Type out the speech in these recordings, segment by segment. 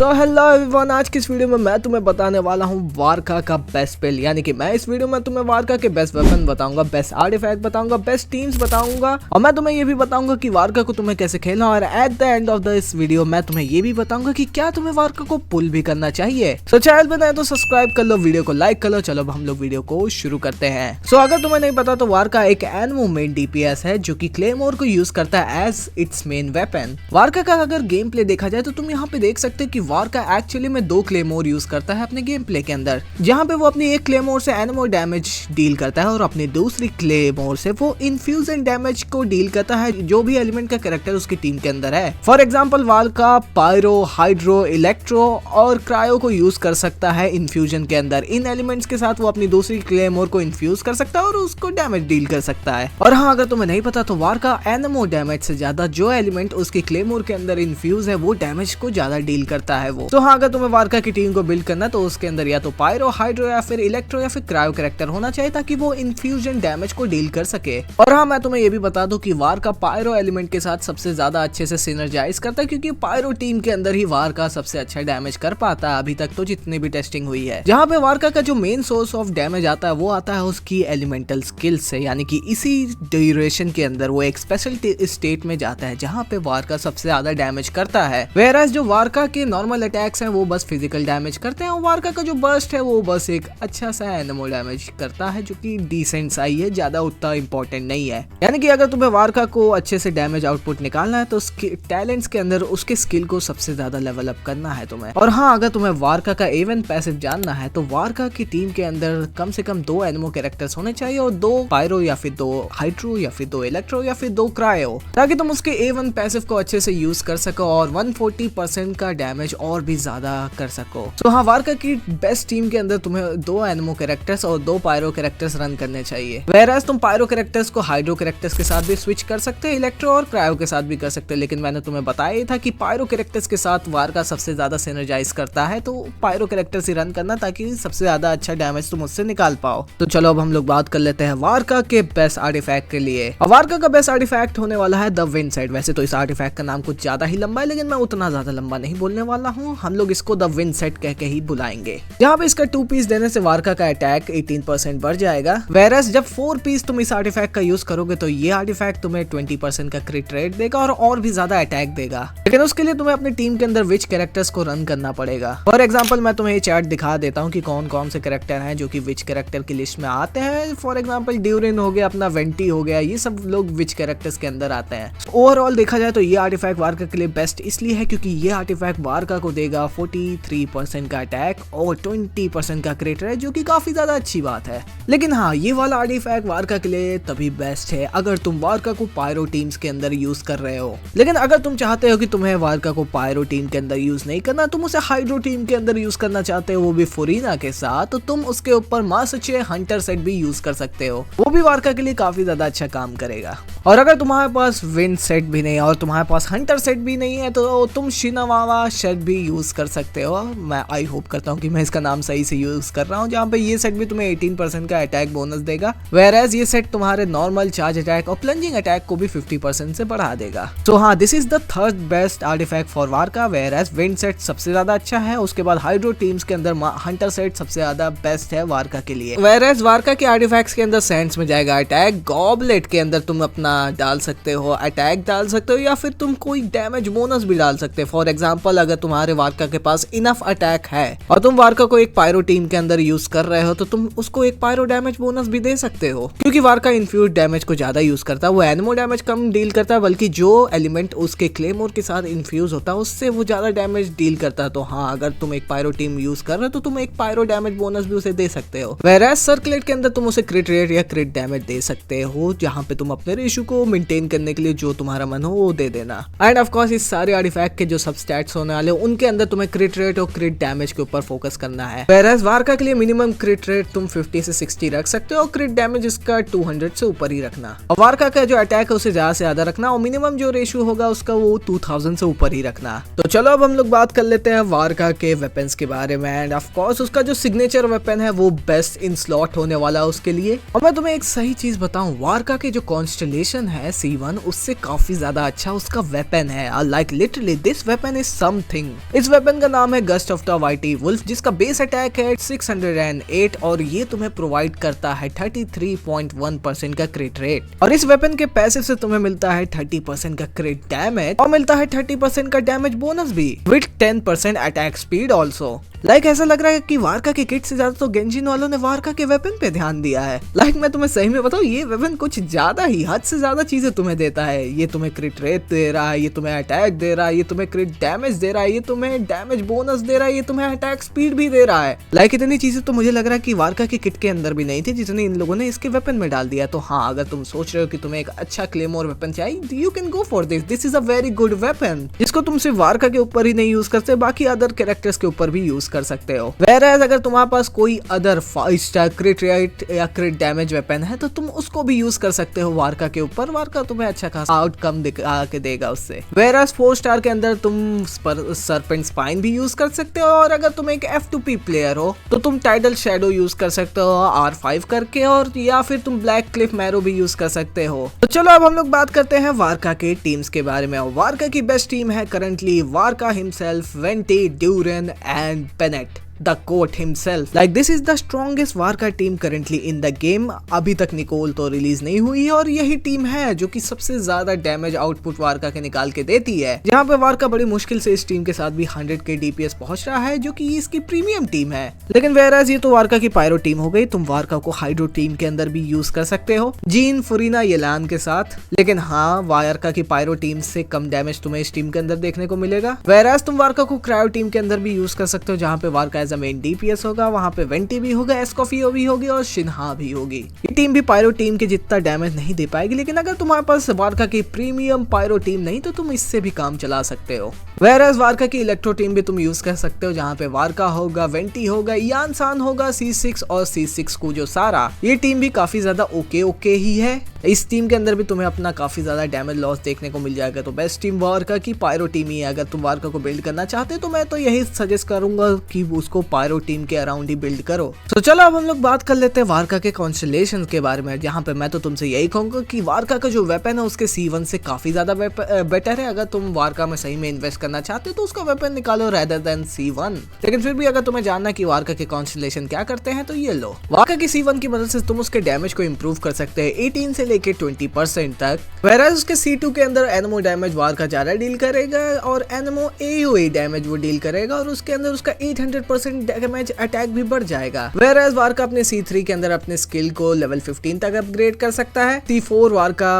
तो hello everyone, आज की इस वीडियो में मैं तुम्हें बताने वाला हूँ वारका का बेस्ट स्पेल। यानी कि मैं इस वीडियो में तुम्हें वारका के बेस्ट वेपन बताऊंगा, बेस्ट आर्टिफैक्ट बताऊंगा, बेस्ट टीम्स बताऊंगा और मैं तुम्हें ये भी बताऊंगा कि वारका को तुम्हें कैसे खेलना। और at the end of this video मैं तुम्हें ये भी बताऊंगा कि क्या तुम्हें वारका को पुल भी करना चाहिए। सो चैनल पे नए तो सब्सक्राइब कर लो, वीडियो को लाइक कर लो। चलो हम लोग वीडियो को शुरू करते हैं। सो अगर तुम्हें नहीं पता तो वारका एक एनिमो मेन डीपीएस है जो कि क्लेमोर को यूज करता है as it's main weapon. Varca का अगर गेम प्ले देखा जाए तो तुम यहाँ पे देख सकते हो कि वारका एक्चुअली में 2 क्लेमोर यूज करता है अपने गेम प्ले के अंदर, जहाँ पे वो अपनी एक क्लेमोर से एनिमो डैमेज डील करता है और अपनी दूसरी क्लेमोर से वो इन्फ्यूजन डैमेज को डील करता है जो भी एलिमेंट का कैरेक्टर उसकी टीम के अंदर है। For example Varka pyro, hydro, electro और क्रायो को यूज कर सकता है इन्फ्यूजन के अंदर। इन एलिमेंट्स के साथ वो अपनी दूसरी क्लेमोर को इन्फ्यूज कर सकता है और उसको डैमेज डील कर सकता है। और हाँ, अगर तुम्हें नहीं पता तो वारका एनिमो डैमेज से ज्यादा जो एलिमेंट उसकी क्लेमोर के अंदर इन्फ्यूज है वो डैमेज को ज्यादा डील करता है वो। तो हाँ, अगर तुम्हें वारका की टीम को बिल्ड करना तो उसके अंदर या तो पायरो, हाइड्रो या फिर इलेक्ट्रो या फिर क्रायो कैरेक्टर होना चाहिए ताकि वो इन्फ्यूजन डैमेज को डील कर सके। और हाँ, मैं तुम्हें ये भी बता दूं कि वारका पायरो एलिमेंट के साथ सबसे ज्यादा अच्छे से सिनर्जाइज करता है क्योंकि पायरो टीम के अंदर ही वारका सबसे अच्छा डैमेज कर पाता है अभी तक तो जितनी भी टेस्टिंग हुई है। जहाँ पे वारका का जो मेन सोर्स ऑफ डैमेज आता है वो आता है उसकी एलिमेंटल स्किल्स से, यानी कि इसी ड्यूरेशन के अंदर वो एक स्पेशल स्टेट में जाता है जहाँ पे वारका सबसे ज्यादा डैमेज करता है। वेयरएज जो वारका के नॉर्मल अटैक्स हैं वो बस फिजिकल डैमेज करते हैं और वारका का जो बर्स्ट है वो बस एक अच्छा सा एनिमो डैमेज करता है जो कि डिसेंट सा ही है, ज्यादा उतना इंपॉर्टेंट नहीं है। यानी कि अगर तुम्हें वारका को अच्छे से डैमेज आउटपुट निकालना है तो उसके टैलेंट्स के अंदर उसके स्किल को सबसे ज्यादा लेवल अप करना है तुम्हें। और हाँ, अगर तुम्हें वारका का इवन पैसिव जानना है तो वारका की टीम के अंदर कम से कम 2 एनिमो कैरेक्टर्स होने चाहिए और 2 पायरो या फिर 2 हाइड्रो या फिर 2 इलेक्ट्रो या फिर 2 क्रायो, ताकि तुम उसके A1 पैसिव को अच्छे से यूज कर सको और 140% का डैमेज और भी ज्यादा कर सको। तो हाँ, वारका की बेस्ट टीम के अंदर तुम्हें 2 एनिमो कैरेक्टर्स और 2 पायरो कैरेक्टर्स रन करने चाहिए। वेयरएज तुम पायरो कैरेक्टर्स को हाइड्रो कैरेक्टर्स के साथ भी स्विच कर सकते हैं, इलेक्ट्रो और क्रायो के साथ भी कर सकते हैं, लेकिन मैंने तुम्हें बताया ही था कि पायरो कैरेक्टर्स के साथ वारका सबसे ज्यादा सिनर्जाइज करता है, तो पायरो कैरेक्टर्स ही रन करना ताकि सबसे ज्यादा अच्छा डैमेज तुम उससे निकाल पाओ। तो चलो अब हम लोग बात कर लेते हैं वारका के बेस्ट आर्टिफैक्ट के लिए। वारका का बेस्ट आर्टिफैक्ट होने वाला है द विंड सेट। वैसे तो इस आर्टिफैक्ट का नाम कुछ ज्यादा ही लंबा है, लेकिन मैं उतना ज्यादा लंबा नहीं बोलने वाला हूँ, हम लोग इसको द विंड सेट कह के ही बुलाएंगे। यहाँ पे इसका 2 पीस देने से वारका का अटैक 18% बढ़ जाएगा। वेरस जब 4 पीस तुम इस आर्टिफैक्ट का यूज करोगे तो ये आर्टिफैक्ट तुम्हें 20% का क्रिट रेट देगा और भी ज्यादा अटैक देगा, लेकिन उसके लिए तुम्हें अपनी टीम के अंदर विच कैरेक्टर्स को रन करना पड़ेगा। फॉर एग्जाम्पल मैं तुम्हें ये चार्ट दिखा देता हूँ कि कौन कौन से कैरेक्टर हैं जो कि विच कैरेक्टर की लिस्ट में आते हैं। फॉर एग्जाम्पल ड्यूरिन हो गया, अपना वेंटी हो गया, ये सब लोग विच कैरेक्टर्स के अंदर आते हैं। ओवरऑल देखा जाए तो ये आर्टिफैक्ट वारका के लिए बेस्ट इसलिए है क्योंकि ये आर्टिफैक्ट वारका को देगा 43% का अटैक और 20% का क्रिट रेट, जो कि काफी ज्यादा अच्छी बात है। लेकिन हाँ, ये वाला आर्टिफैक्ट वारका के लिए तभी बेस्ट है अगर तुम वारका को पायरो टीम्स के अंदर यूज कर रहे हो। लेकिन अगर तुम चाहते हो कि तुम्हें वारका को पायरो टीम के अंदर यूज नहीं करना, तुम उसे हाइड्रो टीम के अंदर यूज करना चाहते हो वो भी फुरीना के साथ, तो तुम उसके ऊपर मासचे हंटर सेट भी यूज कर सकते हो, वो भी वारका के लिए काफी ज्यादा अच्छा काम करेगा। और अगर तुम्हारे पास विंड सेट भी नहीं है और तुम्हारे पास हंटर सेट भी नहीं है तो तुम शिनावावा सेट भी यूज कर सकते हो। मैं आई होप करता हूँ कि मैं इसका नाम सही से यूज कर रहा हूँ, जहाँ पे ये सेट भी तुम्हें 18% का अटैक बोनस देगा, वेयरएज ये सेट तुम्हारे नॉर्मल चार्ज अटैक और प्लंजिंग अटैक को भी 50% से बढ़ा देगा। तो हाँ, this is the third best artifact for Varka. Whereas wind set सबसे ज्यादा अच्छा है, उसके बाद हाइड्रो टीम्स के अंदर हंटर सेट सबसे ज्यादा बेस्ट है वारका के लिए। वेयरएज वारका के आर्टिफैक्ट्स के अंदर सेंट्स में जाएगा अटैक, गॉबलेट के अंदर तुम अपना डाल सकते हो, अटैक डाल सकते हो या फिर तुम कोई डैमेज बोनस भी डाल सकते हो। फॉर एग्जांपल अगर तुम्हारे वारका के पास इनफ अटैक है और तुम वारका को एक पायरो टीम के अंदर यूज कर रहे हो तो तुम उसको एक पायरो डैमेज बोनस भी दे सकते हो, क्योंकि वारका इन्फ्यूज डैमेज को ज्यादा यूज करता है। वो एनिमो डैमेज कम डील करता है, बल्कि जो एलिमेंट उसके क्लेमोर के साथ इन्फ्यूज होता है उससे वो ज्यादा डैमेज डील करता है। तो हाँ, अगर तुम एक पायरो टीम यूज कर रहे हो तो तुम एक पायरो डैमेज बोनस भी उसे दे सकते हो। वेयरएज सर्कुलेट के अंदर तुम उसे क्रिट रेट या क्रिट डैमेज दे सकते हो, जहाँ पे तुम अपने रेशो को मेंटेन करने के लिए जो तुम्हारा मन हो वो दे देना। एंड ऑफ कोर्स इस सारे आर्टिफैक्ट के जो सब स्टैट्स होने वाले उनके अंदर तुम्हें क्रिट रेट और क्रिट डैमेज के ऊपर फोकस करना है। वेयरएज वारका के लिए मिनिमम क्रिट रेट तुम 50 से 60 रख सकते हो और क्रिट डैमेज इसका 200 से ऊपर ही रखना। और वारका का जो अटैक है उसे ज्यादा से ज्यादा रखना और मिनिमम जो रेशियो होगा उसका वो 2000 से ऊपर ही रखना। तो चलो अब हम लोग बात कर लेते हैं वारका के वेपन्स के बारे में। एंड ऑफ कोर्स उसका जो सिग्नेचर वेपन है वो बेस्ट इन स्लॉट होने वाला है उसके लिए। और मैं तुम्हें एक सही चीज बताऊं, वारका के जो कॉन्स्टलेशन है C1 उससे काफी ज्यादा अच्छा उसका वेपन है। Like literally this weapon is something weapon. इस वेपन का नाम है gust of the whitey wolf, जिसका बेस अटैक है 608 और ये तुम्हें प्रोवाइड करता है 33.1% का क्रिट रेट। और इस वेपन के पैसिव से तुम्हें मिलता है 30% का क्रिट डैमेज और मिलता है 30% का डैमेज बोनस भी विद 10% अटैक स्पीड ऑल्सो। ऐसा लग रहा है कि वारका के किट से ज्यादा तो गेंजिन वालों ने वारका के वेपन पे ध्यान दिया है। मैं तुम्हें सही में बताऊं, ये वेपन कुछ ज्यादा ही हद से ज्यादा चीजें तुम्हें देता है। ये तुम्हें क्रिट रेट दे रहा है, ये तुम्हें अटैक दे रहा है, ये तुम्हें क्रिट डैमेज दे रहा है, ये तुम्हें डैमेज बोनस दे रहा है, ये तुम्हें अटैक स्पीड भी दे रहा है। इतनी चीजें तो मुझे लग रहा है कि वारका के किट के अंदर भी नहीं थी जितनी इन लोगों ने इसके वेपन में डाल दिया। तो हाँ, अगर तुम सोच रहे हो कि तुम्हें एक अच्छा क्लेमोर वेपन चाहिए, you can go for this. This is a very good weapon, जिसको तुम सिर्फ वारका के ऊपर ही नहीं यूज करते, बाकी अदर कैरेक्टर्स के ऊपर भी यूज कर सकते हो। Whereas अगर तुम्हारे पास कोई अदर 5 स्टार क्रिट रेट या क्रिट डैमेज वेपन है तो तुम उसको भी यूज कर सकते हो वारका के ऊपर। वारका तुम्हें अच्छा खासा आउटकम दिखा के देगा उससे। Whereas 4 स्टार के अंदर तुम सर्पेंट स्पाइन भी यूज कर सकते हो, और अगर तुम एक F2P प्लेयर हो तो तुम टाइडल शैडो यूज कर सकते हो R5 करके, और या फिर तुम ब्लैक क्लिफ मैरो भी यूज कर सकते हो। तो चलो अब हम लोग बात करते हैं वारका के टीम्स के बारे में। वारका की बेस्ट टीम है currently Varka himself, Venti, Durin and Bennett the goat himself. This is the strongest Varka team currently in the game। अभी तक निकोल तो रिलीज नहीं हुई है, और यही टीम है जो कि सबसे ज्यादा डैमेज आउटपुट वारका के निकाल के देती है, जहाँ पे वारका बड़ी मुश्किल से इस टीम के साथ भी 100 के DPS पहुंच रहा है, जो कि इसकी प्रीमियम टीम है। लेकिन whereas ये तो वारका की पायरो टीम हो गई, तुम वारका को हाइड्रो टीम के अंदर भी यूज कर सकते हो, जीन, फुरीना, येलान के साथ। लेकिन हाँ, वारका की पायरो टीम से कम डैमेज तुम्हें इस टीम के अंदर देखने को मिलेगा। whereas तुम वारका को क्रायो टीम के अंदर भी यूज कर सकते हो, जहाँ पे वारका मेन DPS होगा, वहाँ पे वेंटी भी होगा, एस्कोफियो भी होगी और शिन्हा भी होगी। ये टीम भी पायरो टीम के जितना डैमेज नहीं दे पाएगी, लेकिन अगर तुम्हारे पास वारका की प्रीमियम पायरो टीम नहीं तो तुम इससे भी काम चला सकते हो। Whereas वारका की इलेक्ट्रो टीम भी तुम यूज कर सकते हो, जहाँ पे वारका होगा, वेंटी होगा, यान सान होगा, C6 और C6 को जो सारा, ये टीम भी काफी ज्यादा ओके ही है। इस टीम के अंदर भी तुम्हें अपना काफी ज्यादा डैमेज लॉस देखने को मिल जाएगा। तो बेस्ट टीम वारका की पायरो टीम ही है। अगर तुम वारका को बिल्ड करना चाहते हो तो मैं तो यही सजेस्ट करूंगा कि उसको पायरो टीम के अराउंड ही बिल्ड करो। तो चलो अब हम लोग बात कर लेते हैं वारका के कॉन्स्टलेशन के बारे में, जहाँ पे मैं तो तुमसे यही कहूंगा कि वारका का जो वेपन है उसके C1 से काफी ज्यादा बेटर है। अगर तुम वारका में सही में इन्वेस्ट करना चाहते हो तो उसका वेपन निकालो रेदर देन C1। लेकिन फिर भी अगर तुम्हें जानना कि वारका के कॉन्स्टलेशन क्या करते हैं तो ये लो, वारका की C1 की मदद से तुम उसके डैमेज को इम्प्रूव कर सकते हैं 18 से लेके 20% तक। Whereas उसके C2 के अंदर एनिमो डैमेज वारका ज्यादा डील करेगा और एनिमो AoE डैमेज वो डील करेगा, और उसके अंदर उसका 800% डैमेज अटैक भी बढ़ जाएगा। Whereas वारका अपने C3 के अंदर अपने स्किल को लेवल 15 तक अपग्रेड कर सकता है। C4 वारका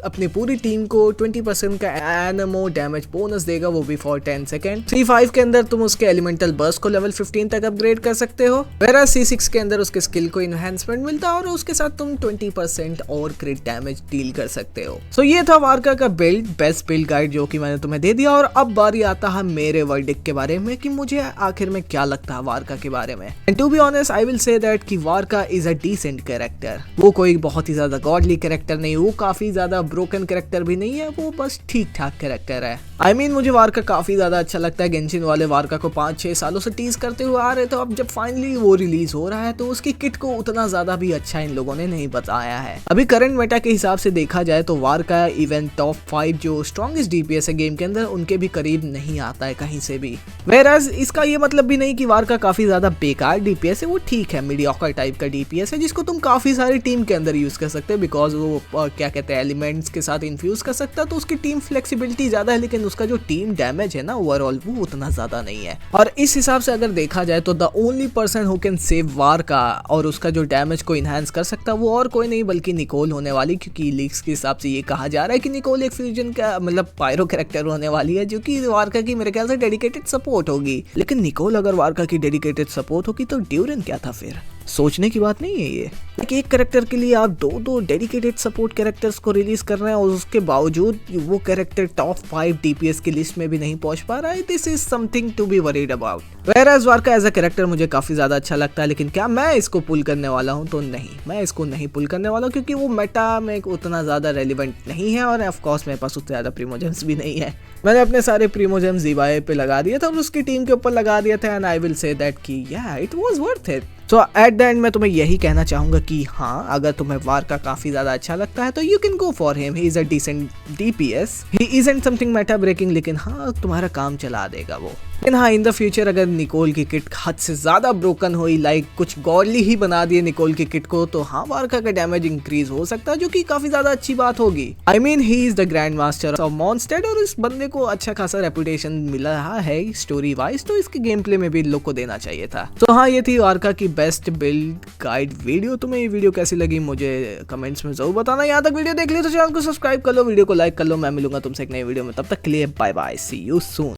अपनी पूरी टीम को 20% का एनिमो डैमेज बोनस देगा, वो भी फॉर 10 सेकेंड। C5 के अंदर तुम उसके एलिमेंटल बर्स्ट को लेवल 15 तक अपग्रेड कर सकते हो। Whereas C6 के अंदर उसके स्किल को इनहेंसमेंट मिलता है और उसके साथ तुम 20% और क्रिट डैमेज डील कर सकते हो। सो ये था वारका का बिल्ड, बेस्ट बिल्ड गाइड जो कि मैंने तुम्हें दे दिया। और अब बारी आता है मेरे वर्डिक्ट के बारे में कि मुझे आखिर में क्या लगता है वारका के बारे में। And to be honest I will say that कि Varka is a decent character. वो कोई बहुत ही ज्यादा गॉडली कैरेक्टर नहीं, वो काफी ज्यादा ब्रोकन कैरेक्टर भी नहीं है, वो बस ठीक ठाक कैरेक्टर है। I mean, मुझे वारका काफी ज्यादा अच्छा लगता है। गेंशिन वाले वारका को 5-6 सालों से टीज करते हुए आ रहे, तो अब जब फाइनली वो रिलीज हो रहा है तो उसकी किट को उतना ज्यादा भी अच्छा इन लोगों ने नहीं बताया है। अभी करंट मेटा के हिसाब से देखा जाए तो वारका इवन टॉप 5 जो स्ट्रॉन्गेस्ट DPS है गेम के अंदर उनके भी करीब नहीं आता है कहीं से भी। Whereas इसका ये मतलब भी नहीं कि वारका काफी ज्यादा बेकार DPS है, वो ठीक है, मीडियोकर टाइप का DPS है जिसको तुम काफी सारी टीम के अंदर यूज कर सकते हो, बिकॉज वो क्या कहते हैं एलिमेंट्स के साथ इन्फ्यूज कर सकता है, तो उसकी टीम फ्लेक्सिबिलिटी ज्यादा है, लेकिन उसका जो टीम डैमेज है ना ओवरऑल वो उतना ज्यादा नहीं है। और इस हिसाब से अगर देखा जाए तो the only person who can save Varka और उसका जो डैमेज को इनहांस कर सकता है वो और कोई नहीं बल्कि निकोल होने वाली, क्योंकि लीक्स के हिसाब से ये कहा जा रहा है कि निकोल एक फ्यूजन का मतलब पायरो कैरेक्टर होने वाली है जो कि वारका की मेरे ख्याल से डेडिकेटेड सपोर्ट होगी। लेकिन निकोल अगर वारका की डेडिकेटेड सपोर्ट होगी तो ड्यूरन क्या था फिर? सोचने की बात नहीं है ये। एक कैरेक्टर के लिए आप दो डेडिकेटेड सपोर्ट कैरेक्टर्स को रिलीज कर रहे हैं और उसके बावजूद वो कैरेक्टर टॉप 5 DPS की लिस्ट में भी नहीं पहुंच पा रहा है। This is something to be worried about. Whereas Varka as a character मुझे काफी ज्यादा अच्छा लगता है, लेकिन क्या मैं इसको पुल करने वाला हूँ? तो नहीं, मैं इसको नहीं पुल करने वाला क्योंकि वो मेटा में उतना ज्यादा रेलिवेंट नहीं है और ऑफ कोर्स मेरे पास उतने ज्यादा प्रीमोजेम्स भी नहीं है। मैंने अपने सारे प्रीमोजेम्स ज़ीवाई पे लगा दिया था और उसकी टीम के ऊपर लगा दिया था, and I will say that कि या it was worth it. So at the end मैं तुम्हें यही कहना चाहूंगा कि हाँ, अगर तुम्हें वारका काफी ज्यादा अच्छा लगता है तो you can go for him. He is a decent DPS, he isn't something meta breaking, लेकिन हाँ तुम्हारा काम चला देगा वो। लेकिन हाँ, इन द फ्यूचर अगर निकोल की किट हद से ज्यादा ब्रोकन हुई, लाइक कुछ गॉडली ही बना दिए निकोल की किट को, तो हाँ वारका का डैमेज इंक्रीज हो सकता है, जो कि काफी ज्यादा अच्छी बात होगी। I mean he is the grand master of Mondstadt और इस बंदे को अच्छा खासा रेपुटेशन मिल रहा है स्टोरी वाइज, तो इसके गेम प्ले में भी इन लोग को देना चाहिए था। तो हाँ, ये थी वारका की बेस्ट बिल्ड गाइड वीडियो। तुम्हें ये वीडियो कैसी लगी मुझे कमेंट्स में जरूर बताना। यहाँ तक वीडियो देख लिया तो चैनल को सब्सक्राइब कर लो, वीडियो को लाइक कर लो। मैं मिलूंगा तुमसे एक नई वीडियो में, तब तक के लिए bye bye, see you soon.